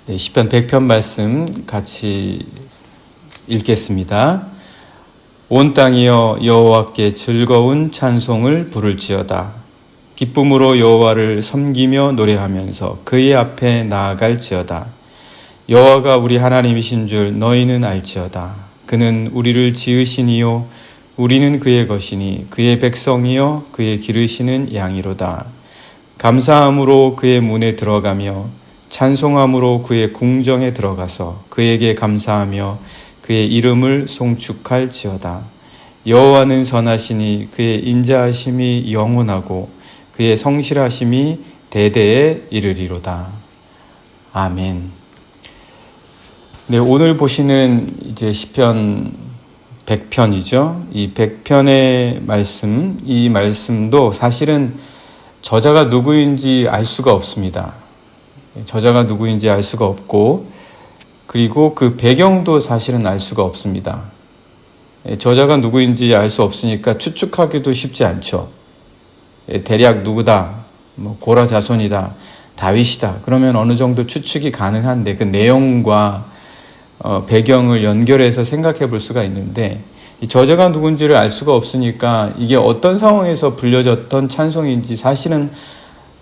네, 시편 100편 말씀 같이 읽겠습니다. 온 땅이여 여호와께 즐거운 찬송을 부를지어다. 기쁨으로 여호와를 섬기며 노래하면서 그의 앞에 나아갈지어다. 여호와가 우리 하나님이신 줄 너희는 알지어다. 그는 우리를 지으시니요 우리는 그의 것이니 그의 백성이요 그의 기르시는 양이로다. 감사함으로 그의 문에 들어가며 찬송함으로 그의 궁정에 들어가서 그에게 감사하며 그의 이름을 송축할지어다. 여호와는 선하시니 그의 인자하심이 영원하고 그의 성실하심이 대대에 이르리로다. 아멘. 네, 오늘 보시는 이제 시편 100편이죠. 이 100편의 말씀, 이 말씀도 사실은 저자가 누구인지 알 수가 없습니다. 저자가 누구인지 알 수가 없고, 그리고 그 배경도 사실은 알 수가 없습니다. 저자가 누구인지 알 수 없으니까 추측하기도 쉽지 않죠. 대략 누구다, 고라 자손이다, 다윗이다. 그러면 어느 정도 추측이 가능한데 그 내용과 배경을 연결해서 생각해 볼 수가 있는데, 이 저자가 누군지를 알 수가 없으니까 이게 어떤 상황에서 불려졌던 찬송인지 사실은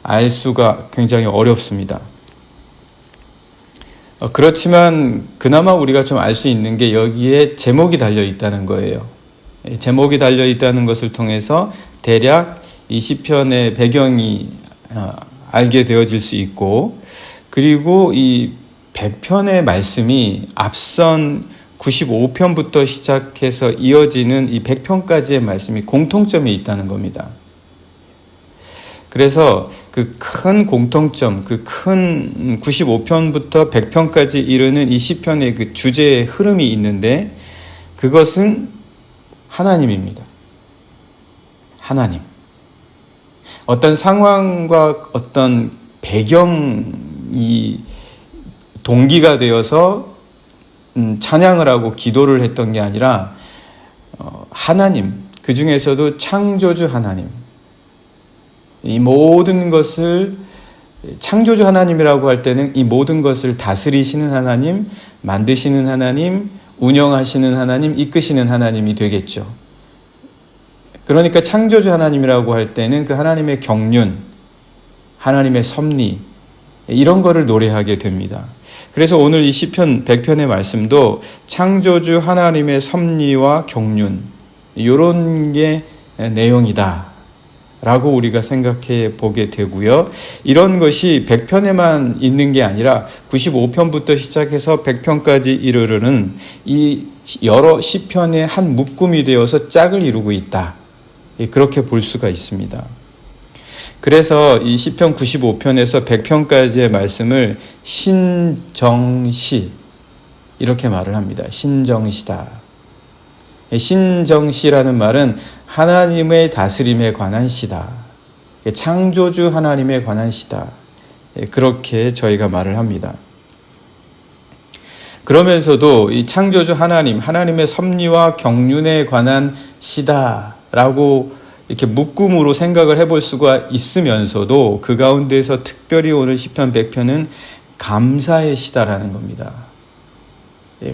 알 수가 굉장히 어렵습니다. 그렇지만 그나마 우리가 좀 알 수 있는 게 여기에 제목이 달려 있다는 거예요. 제목이 달려 있다는 것을 통해서 대략 이 시편의 배경이 알게 되어질 수 있고, 그리고 이 100편의 말씀이 앞선 95편부터 시작해서 이어지는 이 100편까지의 말씀이 공통점이 있다는 겁니다. 그래서 그 큰 공통점, 그 큰 95편부터 100편까지 이르는 이 시편의 그 주제의 흐름이 있는데, 그것은 하나님입니다. 하나님. 어떤 상황과 어떤 배경이 동기가 되어서 찬양을 하고 기도를 했던 게 아니라 하나님, 그 중에서도 창조주 하나님, 이 모든 것을 창조주 하나님이라고 할 때는 이 모든 것을 다스리시는 하나님, 만드시는 하나님, 운영하시는 하나님, 이끄시는 하나님이 되겠죠. 그러니까 창조주 하나님이라고 할 때는 그 하나님의 경륜, 하나님의 섭리, 이런 거를 노래하게 됩니다. 그래서 오늘 이 시편 100편의 말씀도 창조주 하나님의 섭리와 경륜, 이런 게 내용이다 라고 우리가 생각해 보게 되고요. 이런 것이 100편에만 있는 게 아니라 95편부터 시작해서 100편까지 이르르는 이 여러 시편의 한 묶음이 되어서 짝을 이루고 있다. 그렇게 볼 수가 있습니다. 그래서 이 시편 95편에서 100편까지의 말씀을 신정시, 이렇게 말을 합니다. 신정시다. 신정시라는 말은 하나님의 다스림에 관한 시다. 창조주 하나님에 관한 시다. 그렇게 저희가 말을 합니다. 그러면서도 이 창조주 하나님, 하나님의 섭리와 경륜에 관한 시다라고 이렇게 묶음으로 생각을 해볼 수가 있으면서도 그 가운데서 특별히 오늘 시편 100편은 감사의 시다라는 겁니다.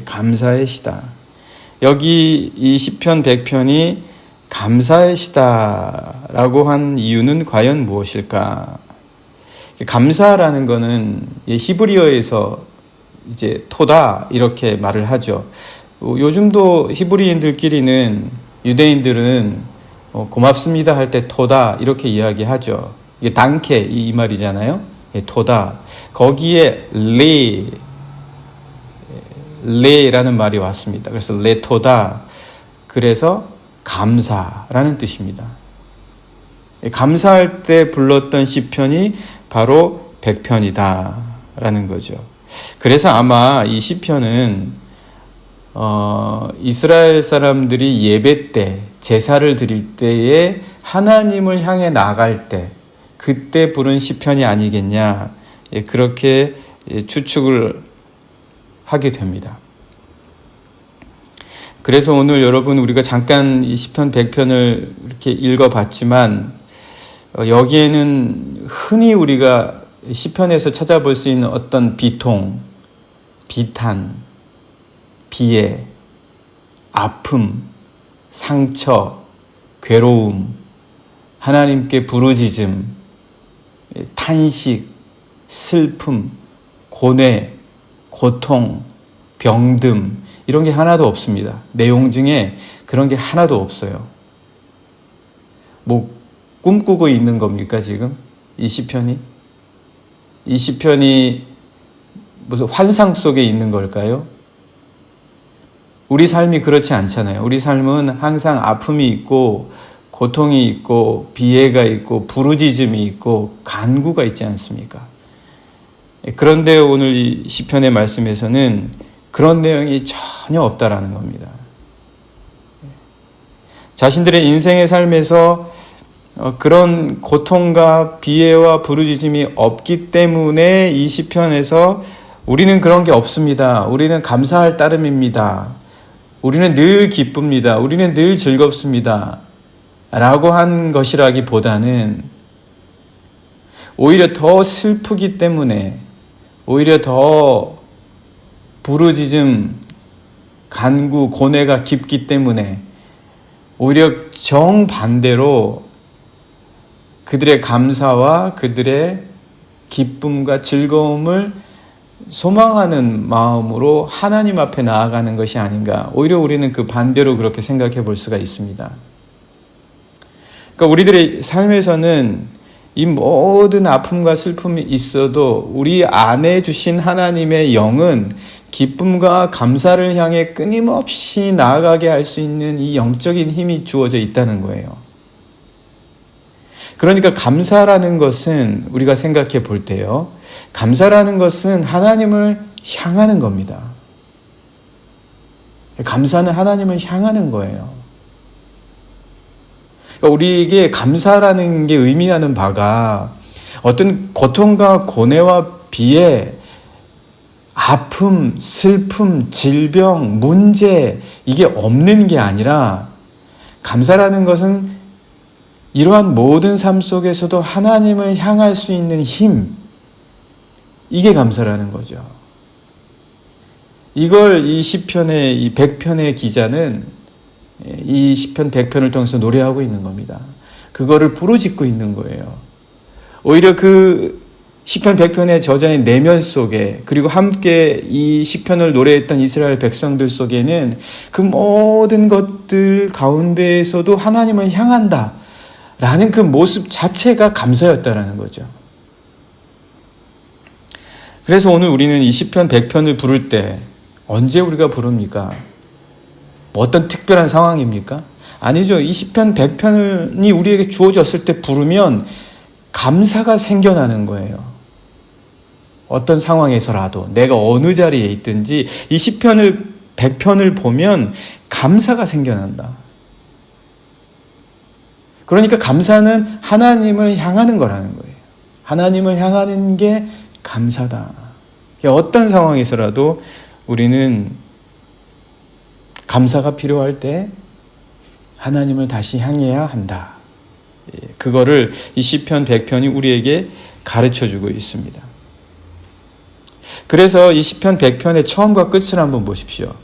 감사의 시다. 여기 이 시편 100편이 감사의 시다라고 한 이유는 과연 무엇일까? 감사라는 거는 히브리어에서 이제 토다 이렇게 말을 하죠. 요즘도 히브리인들끼리는, 유대인들은 고맙습니다 할 때 토다 이렇게 이야기하죠. 이게 단케 이 말이잖아요. 토다. 거기에 레라는 말이 왔습니다. 그래서 레토다. 그래서 감사라는 뜻입니다. 감사할 때 불렀던 시편이 바로 100편이다라는 거죠. 그래서 아마 이 시편은 이스라엘 사람들이 예배 때, 제사를 드릴 때에 하나님을 향해 나갈 때, 그때 부른 시편이 아니겠냐, 그렇게 추측을 하게 됩니다. 그래서 오늘 여러분, 우리가 잠깐 이 시편 100편을 이렇게 읽어봤지만, 여기에는 흔히 우리가 시편에서 찾아볼 수 있는 어떤 비통, 비탄, 비애, 아픔, 상처, 괴로움, 하나님께 부르짖음, 탄식, 슬픔, 고뇌, 고통, 병듦 이런 게 하나도 없습니다. 내용 중에 그런 게 하나도 없어요. 뭐 꿈꾸고 있는 겁니까 지금? 이 시편이? 이 시편이 무슨 환상 속에 있는 걸까요? 우리 삶이 그렇지 않잖아요. 우리 삶은 항상 아픔이 있고 고통이 있고 비애가 있고 부르짖음이 있고 간구가 있지 않습니까? 그런데 오늘 이 시편의 말씀에서는 그런 내용이 전혀 없다라는 겁니다. 자신들의 인생의 삶에서 그런 고통과 비애와 부르짖음이 없기 때문에 이 시편에서 우리는 그런 게 없습니다. 우리는 감사할 따름입니다. 우리는 늘 기쁩니다. 우리는 늘 즐겁습니다. 라고 한 것이라기보다는 오히려 더 슬프기 때문에 오히려 더 부르짖음, 간구, 고뇌가 깊기 때문에 오히려 정반대로 그들의 감사와 그들의 기쁨과 즐거움을 소망하는 마음으로 하나님 앞에 나아가는 것이 아닌가. 오히려 우리는 그 반대로 그렇게 생각해 볼 수가 있습니다. 그러니까 우리들의 삶에서는 이 모든 아픔과 슬픔이 있어도 우리 안에 주신 하나님의 영은 기쁨과 감사를 향해 끊임없이 나아가게 할 수 있는 이 영적인 힘이 주어져 있다는 거예요. 그러니까 감사라는 것은 우리가 생각해 볼 때요. 감사라는 것은 하나님을 향하는 겁니다. 감사는 하나님을 향하는 거예요. 그러니까 우리에게 감사라는 게 의미하는 바가 어떤 고통과 고뇌와 비애, 아픔, 슬픔, 질병, 문제 이게 없는 게 아니라 감사라는 것은 이러한 모든 삶 속에서도 하나님을 향할 수 있는 힘, 이게 감사라는 거죠. 이걸 이 시편의 이 100편의 기자는 이 시편 100편을 통해서 노래하고 있는 겁니다. 그거를 부르짖고 있는 거예요. 오히려 그 시편 100편의 저자의 내면 속에 그리고 함께 이 시편을 노래했던 이스라엘 백성들 속에는 그 모든 것들 가운데에서도 하나님을 향한다 라는 그 모습 자체가 감사였다라는 거죠. 그래서 오늘 우리는 이 시편 100편을 부를 때 언제 우리가 부릅니까? 뭐 어떤 특별한 상황입니까? 아니죠. 이 시편 100편이 우리에게 주어졌을 때 부르면 감사가 생겨나는 거예요. 어떤 상황에서라도 내가 어느 자리에 있든지 이 시편을 100편을 보면 감사가 생겨난다. 그러니까 감사는 하나님을 향하는 거라는 거예요. 하나님을 향하는 게 감사다. 어떤 상황에서라도 우리는 감사가 필요할 때 하나님을 다시 향해야 한다. 그거를 이 시편 100편이 우리에게 가르쳐주고 있습니다. 그래서 이 시편 100편의 처음과 끝을 한번 보십시오.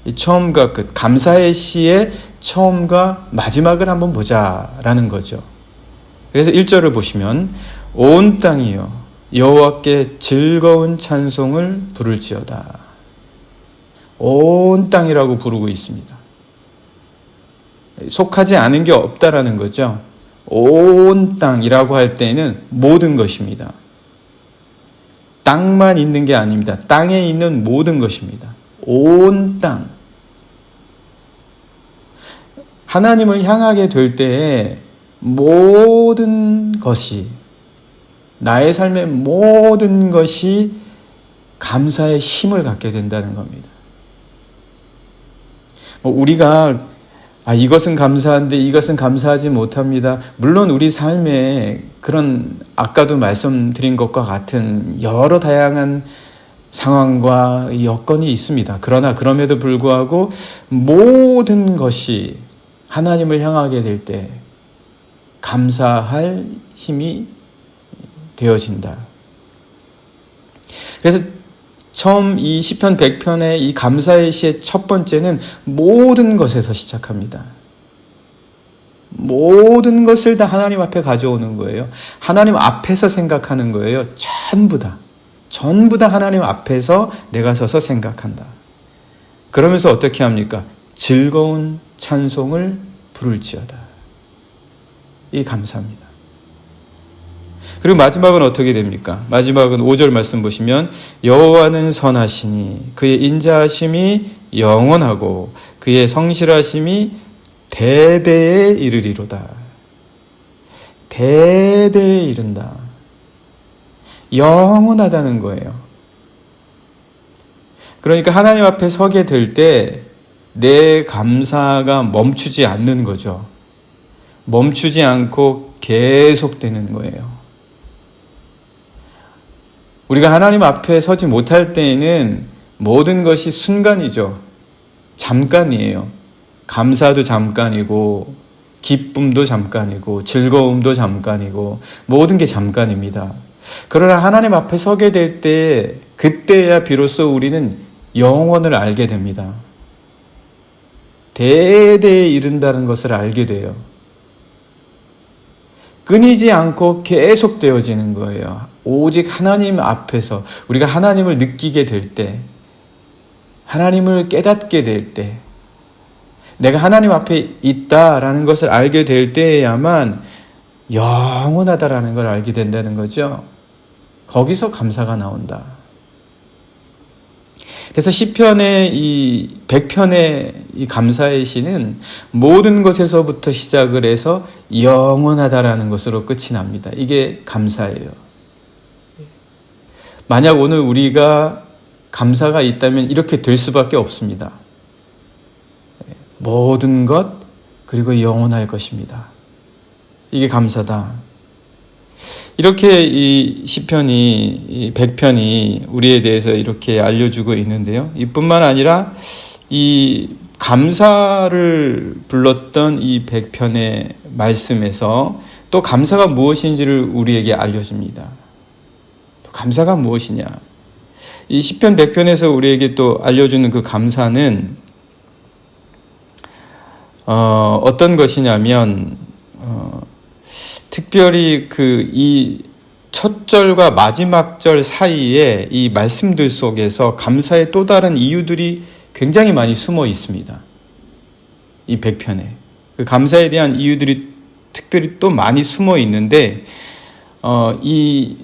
이 처음과 끝, 감사의 시의 처음과 마지막을 한번 보자라는 거죠. 그래서 1절을 보시면 온 땅이여 여호와께 즐거운 찬송을 부를지어다. 온 땅이라고 부르고 있습니다. 속하지 않은 게 없다라는 거죠. 온 땅이라고 할 때는 모든 것입니다. 땅만 있는 게 아닙니다. 땅에 있는 모든 것입니다. 온 땅. 하나님을 향하게 될 때에 모든 것이, 나의 삶의 모든 것이 감사의 힘을 갖게 된다는 겁니다. 우리가 이것은 감사한데 이것은 감사하지 못합니다. 물론 우리 삶에 그런 아까도 말씀드린 것과 같은 여러 다양한 상황과 여건이 있습니다. 그러나 그럼에도 불구하고 모든 것이 하나님을 향하게 될 때 감사할 힘이 되어진다. 그래서 처음 이 시편 100편의 이 감사의 시의 첫 번째는 모든 것에서 시작합니다. 모든 것을 다 하나님 앞에 가져오는 거예요. 하나님 앞에서 생각하는 거예요. 전부 다 하나님 앞에서 내가 서서 생각한다. 그러면서 어떻게 합니까? 즐거운 찬송을 부를지어다. 이 감사입니다. 그리고 마지막은 어떻게 됩니까? 마지막은 5절 말씀 보시면 여호와는 선하시니 그의 인자하심이 영원하고 그의 성실하심이 대대에 이르리로다. 대대에 이른다. 영원하다는 거예요. 그러니까 하나님 앞에 서게 될 때 내 감사가 멈추지 않는 거죠. 멈추지 않고 계속되는 거예요. 우리가 하나님 앞에 서지 못할 때에는 모든 것이 순간이죠. 잠깐이에요. 감사도 잠깐이고 기쁨도 잠깐이고 즐거움도 잠깐이고 모든 게 잠깐입니다. 그러나 하나님 앞에 서게 될 때 그때야 비로소 우리는 영원을 알게 됩니다. 대대에 이른다는 것을 알게 돼요. 끊이지 않고 계속 되어지는 거예요. 오직 하나님 앞에서 우리가 하나님을 느끼게 될 때, 하나님을 깨닫게 될 때, 내가 하나님 앞에 있다라는 것을 알게 될 때에야만 영원하다라는 걸 알게 된다는 거죠. 거기서 감사가 나온다. 그래서 시편의 이 100편의 이 감사의 시는 모든 것에서부터 시작을 해서 영원하다라는 것으로 끝이 납니다. 이게 감사예요. 만약 오늘 우리가 감사가 있다면 이렇게 될 수밖에 없습니다. 모든 것 그리고 영원할 것입니다. 이게 감사다. 이렇게 이 시편이, 이 100편이 우리에 대해서 이렇게 알려주고 있는데요. 이뿐만 아니라 이 감사를 불렀던 이 100편의 말씀에서 또 감사가 무엇인지를 우리에게 알려줍니다. 또 감사가 무엇이냐? 이 시편 100편에서 우리에게 또 알려주는 그 감사는 어떤 것이냐면 특별히 이 첫 절과 마지막 절 사이에 이 말씀들 속에서 감사의 또 다른 이유들이 굉장히 많이 숨어 있습니다. 이 100편에. 그 감사에 대한 이유들이 특별히 또 많이 숨어 있는데, 이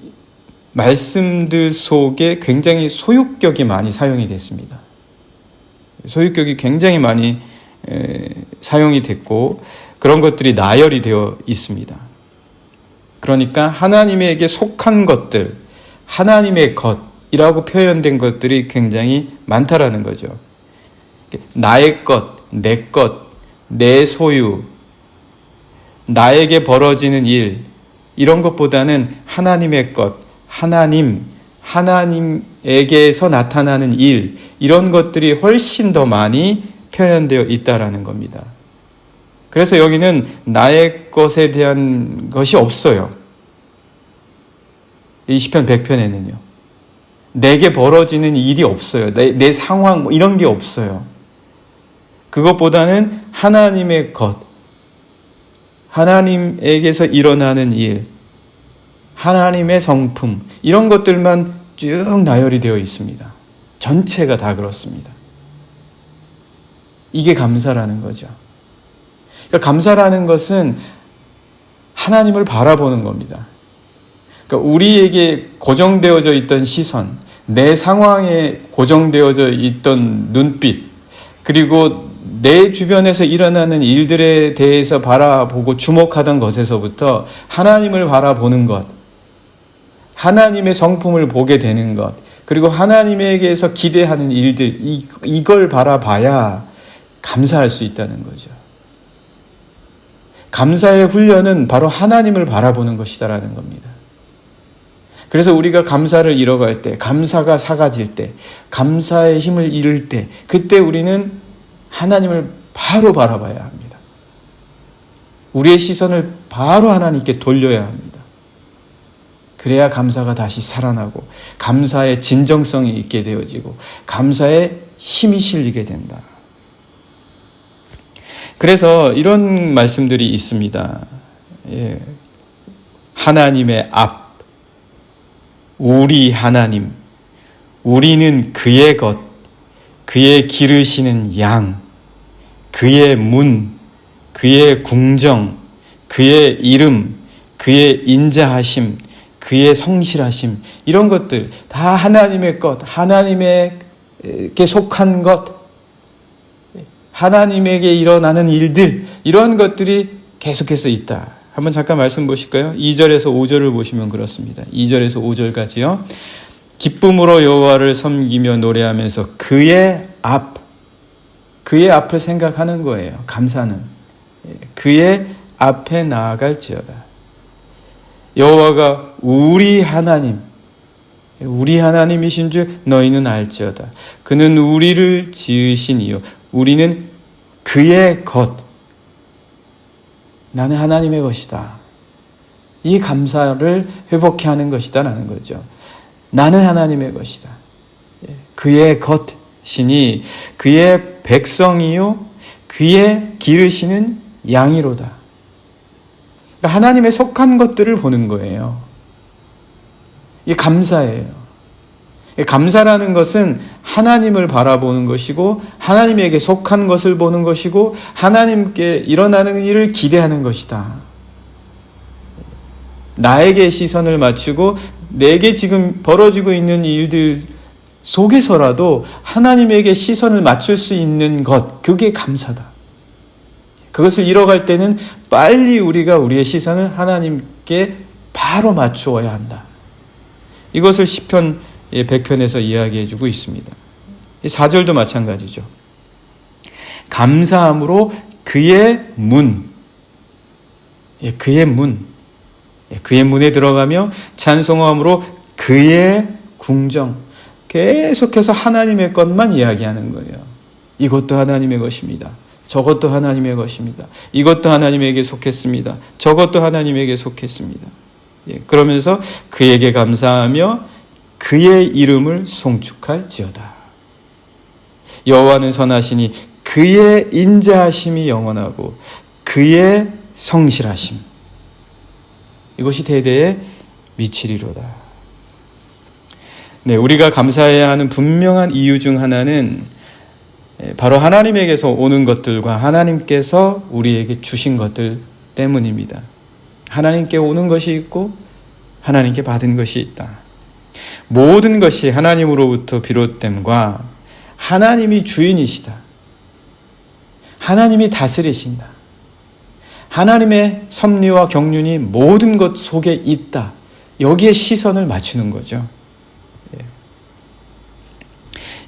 말씀들 속에 굉장히 소유격이 많이 사용이 됐습니다. 소유격이 굉장히 많이 사용이 됐고, 그런 것들이 나열이 되어 있습니다. 그러니까 하나님에게 속한 것들, 하나님의 것이라고 표현된 것들이 굉장히 많다라는 거죠. 나의 것, 내 소유, 나에게 벌어지는 일, 이런 것보다는 하나님의 것, 하나님에게서 나타나는 일, 이런 것들이 훨씬 더 많이 표현되어 있다라는 겁니다. 그래서 여기는 나의 것에 대한 것이 없어요. 이 시편 100편에는요. 내게 벌어지는 일이 없어요. 내 상황 이런 게 없어요. 그것보다는 하나님의 것, 하나님에게서 일어나는 일, 하나님의 성품, 이런 것들만 쭉 나열이 되어 있습니다. 전체가 다 그렇습니다. 이게 감사라는 거죠. 그러니까 감사라는 것은 하나님을 바라보는 겁니다. 그러니까 우리에게 고정되어져 있던 시선, 내 상황에 고정되어져 있던 눈빛, 그리고 내 주변에서 일어나는 일들에 대해서 바라보고 주목하던 것에서부터 하나님을 바라보는 것, 하나님의 성품을 보게 되는 것, 그리고 하나님에게서 기대하는 일들, 이걸 바라봐야 감사할 수 있다는 거죠. 감사의 훈련은 바로 하나님을 바라보는 것이다라는 겁니다. 그래서 우리가 감사를 잃어갈 때, 감사가 사라질 때, 감사의 힘을 잃을 때, 그때 우리는 하나님을 바로 바라봐야 합니다. 우리의 시선을 바로 하나님께 돌려야 합니다. 그래야 감사가 다시 살아나고 감사의 진정성이 있게 되어지고 감사의 힘이 실리게 된다. 그래서 이런 말씀들이 있습니다. 예. 하나님의 앞, 우리 하나님, 우리는 그의 것, 그의 기르시는 양, 그의 문, 그의 궁정, 그의 이름, 그의 인자하심, 그의 성실하심, 이런 것들 다 하나님의 것, 하나님에게 속한 것, 하나님에게 일어나는 일들, 이런 것들이 계속해서 있다. 한번 잠깐 말씀 보실까요? 2절에서 5절을 보시면 그렇습니다. 2절에서 5절까지요. 기쁨으로 여호와를 섬기며 노래하면서 그의 앞을 생각하는 거예요. 감사는. 그의 앞에 나아갈지어다. 여호와가 우리 하나님이신 줄 너희는 알지어다. 그는 우리를 지으신 이요 우리는 그의 것. 나는 하나님의 것이다. 이 감사를 회복해 하는 것이다 라는 거죠. 나는 하나님의 것이다. 그의 것이니 그의 백성이요 그의 기르시는 양이로다. 그러니까 하나님의 속한 것들을 보는 거예요. 이게 감사예요. 감사라는 것은 하나님을 바라보는 것이고 하나님에게 속한 것을 보는 것이고 하나님께 일어나는 일을 기대하는 것이다. 나에게 시선을 맞추고 내게 지금 벌어지고 있는 일들 속에서라도 하나님에게 시선을 맞출 수 있는 것, 그게 감사다. 그것을 잃어갈 때는 빨리 우리가 우리의 시선을 하나님께 바로 맞추어야 한다. 이것을 시편 100편에서 이야기해주고 있습니다. 4절도 마찬가지죠. 감사함으로 그의 문, 그의 문에 들어가며 찬송함으로 그의 궁정, 계속해서 하나님의 것만 이야기하는 거예요. 이것도 하나님의 것입니다. 저것도 하나님의 것입니다. 이것도 하나님에게 속했습니다. 저것도 하나님에게 속했습니다. 그러면서 그에게 감사하며 그의 이름을 송축할지어다. 여호와는 선하시니 그의 인자하심이 영원하고 그의 성실하심 이것이 대대에 미치리로다. 네, 우리가 감사해야 하는 분명한 이유 중 하나는 바로 하나님에게서 오는 것들과 하나님께서 우리에게 주신 것들 때문입니다. 하나님께 오는 것이 있고 하나님께 받은 것이 있다. 모든 것이 하나님으로부터 비롯됨과 하나님이 주인이시다. 하나님이 다스리신다. 하나님의 섭리와 경륜이 모든 것 속에 있다. 여기에 시선을 맞추는 거죠.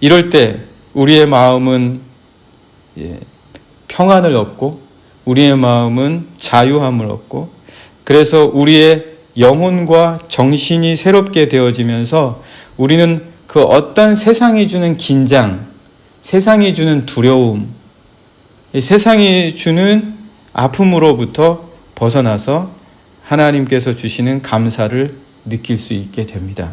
이럴 때 우리의 마음은 평안을 얻고 우리의 마음은 자유함을 얻고 그래서 우리의 영혼과 정신이 새롭게 되어지면서 우리는 그 어떤 세상이 주는 긴장, 세상이 주는 두려움, 세상이 주는 아픔으로부터 벗어나서 하나님께서 주시는 감사를 느낄 수 있게 됩니다.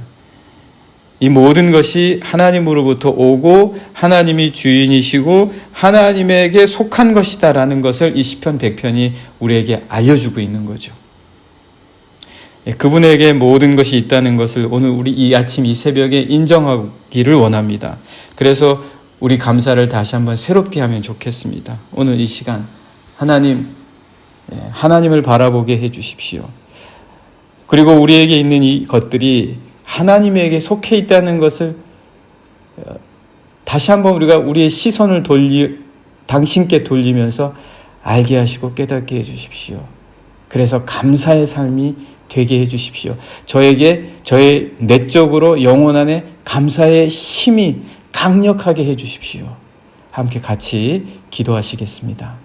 이 모든 것이 하나님으로부터 오고 하나님이 주인이시고 하나님에게 속한 것이다라는 것을 이 시편 100편이 우리에게 알려주고 있는 거죠. 그분에게 모든 것이 있다는 것을 오늘 우리 이 아침 이 새벽에 인정하기를 원합니다. 그래서 우리 감사를 다시 한번 새롭게 하면 좋겠습니다. 오늘 이 시간 하나님을 바라보게 해 주십시오. 그리고 우리에게 있는 이 것들이 하나님에게 속해 있다는 것을 다시 한번 우리가 우리의 시선을 당신께 돌리면서 알게 하시고 깨닫게 해 주십시오. 그래서 감사의 삶이 되게 해 주십시오. 저의 내적으로 영혼 안에 감사의 힘이 강력하게 해 주십시오. 함께 같이 기도하시겠습니다.